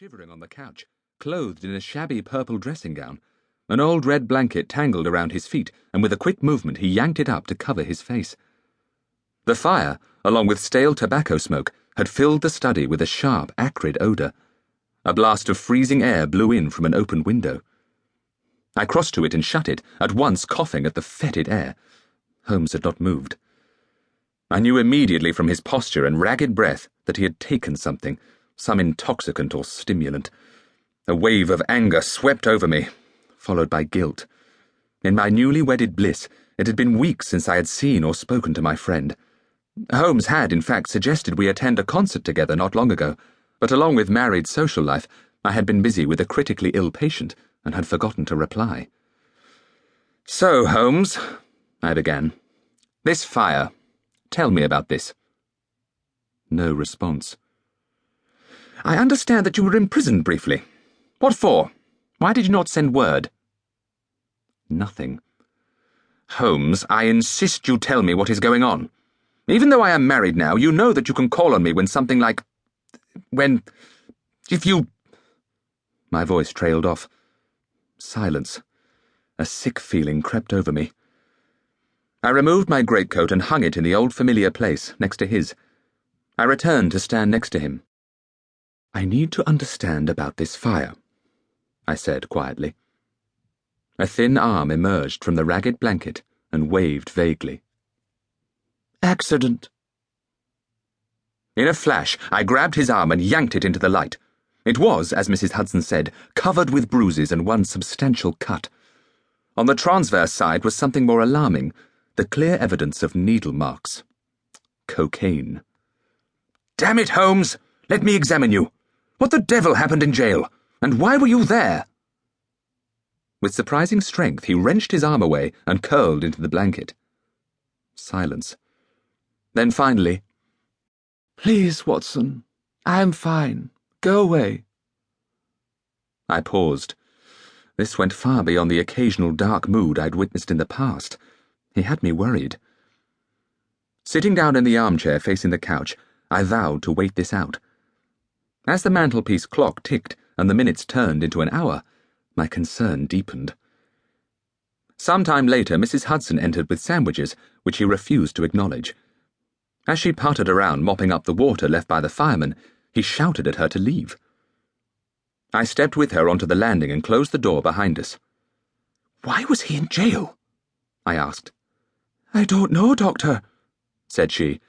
shivering on the couch, clothed in a shabby purple dressing gown, an old red blanket tangled around his feet, and with a quick movement he yanked it up to cover his face. The fire, along with stale tobacco smoke, had filled the study with a sharp, acrid odour. A blast of freezing air blew in from an open window. I crossed to it and shut it, at once coughing at the fetid air. Holmes had not moved. I knew immediately from his posture and ragged breath that he had taken something, some intoxicant or stimulant. A wave of anger swept over me, followed by guilt. In my newly wedded bliss, it had been weeks since I had seen or spoken to my friend. Holmes had, in fact, suggested we attend a concert together not long ago, but along with married social life, I had been busy with a critically ill patient and had forgotten to reply. "So, Holmes," I began, "this fire. Tell me about this." No response. "I understand that you were imprisoned briefly. What for? Why did you not send word?" Nothing. "Holmes, I insist you tell me what is going on. Even though I am married now, you know that you can call on me when something like... if you..." My voice trailed off. Silence. A sick feeling crept over me. I removed my greatcoat and hung it in the old familiar place next to his. I returned to stand next to him. "I need to understand about this fire," I said quietly. A thin arm emerged from the ragged blanket and waved vaguely. "Accident." In a flash, I grabbed his arm and yanked it into the light. It was, as Mrs. Hudson said, covered with bruises and one substantial cut. On the transverse side was something more alarming, the clear evidence of needle marks. Cocaine. "Damn it, Holmes! Let me examine you. What the devil happened in jail? And why were you there?" With surprising strength, he wrenched his arm away and curled into the blanket. Silence. Then finally, "Please, Watson, I am fine. Go away." I paused. This went far beyond the occasional dark mood I'd witnessed in the past. He had me worried. Sitting down in the armchair facing the couch, I vowed to wait this out. As the mantelpiece clock ticked and the minutes turned into an hour, my concern deepened. Some time later, Mrs. Hudson entered with sandwiches, which he refused to acknowledge. As she puttered around mopping up the water left by the fireman, he shouted at her to leave. I stepped with her onto the landing and closed the door behind us. "Why was he in jail?" I asked. "I don't know, Doctor," said she.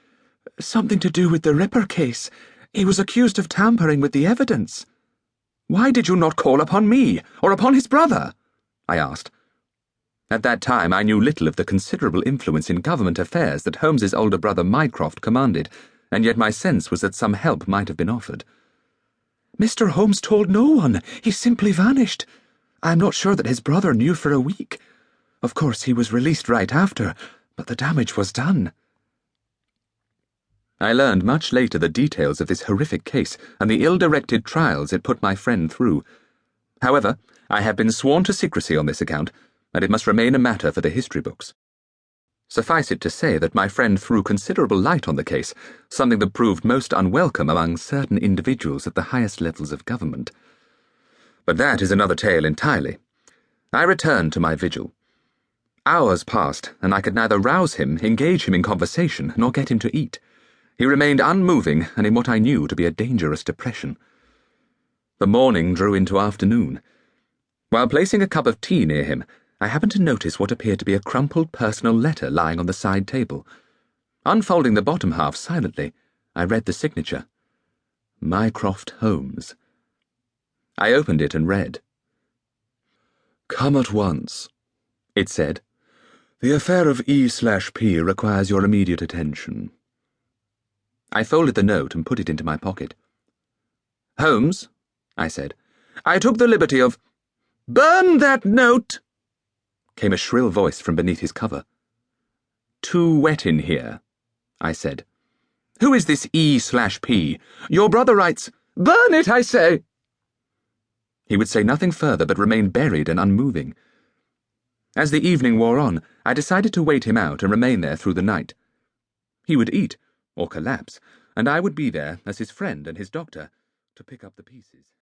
"Something to do with the Ripper case. He was accused of tampering with the evidence." "Why did you not call upon me, or upon his brother?" I asked. At that time I knew little of the considerable influence in government affairs that Holmes's older brother Mycroft commanded, and yet my sense was that some help might have been offered. "Mr. Holmes told no one. He simply vanished. I'm not sure that his brother knew for a week. Of course, he was released right after, but the damage was done." I learned much later the details of this horrific case and the ill-directed trials it put my friend through. However, I have been sworn to secrecy on this account, and it must remain a matter for the history books. Suffice it to say that my friend threw considerable light on the case, something that proved most unwelcome among certain individuals at the highest levels of government. But that is another tale entirely. I returned to my vigil. Hours passed, and I could neither rouse him, engage him in conversation, nor get him to eat. He remained unmoving and in what I knew to be a dangerous depression. The morning drew into afternoon. While placing a cup of tea near him, I happened to notice what appeared to be a crumpled personal letter lying on the side table. Unfolding the bottom half silently, I read the signature. Mycroft Holmes. I opened it and read. "Come at once," it said. "The affair of E/P requires your immediate attention." I folded the note and put it into my pocket. "Holmes," I said, "I took the liberty of—" "Burn that note!" came a shrill voice from beneath his cover. "Too wet in here," I said. "Who is this E/P? Your brother writes—" "Burn it, I say!" He would say nothing further but remain buried and unmoving. As the evening wore on, I decided to wait him out and remain there through the night. He would eat, or collapse, and I would be there as his friend and his doctor to pick up the pieces.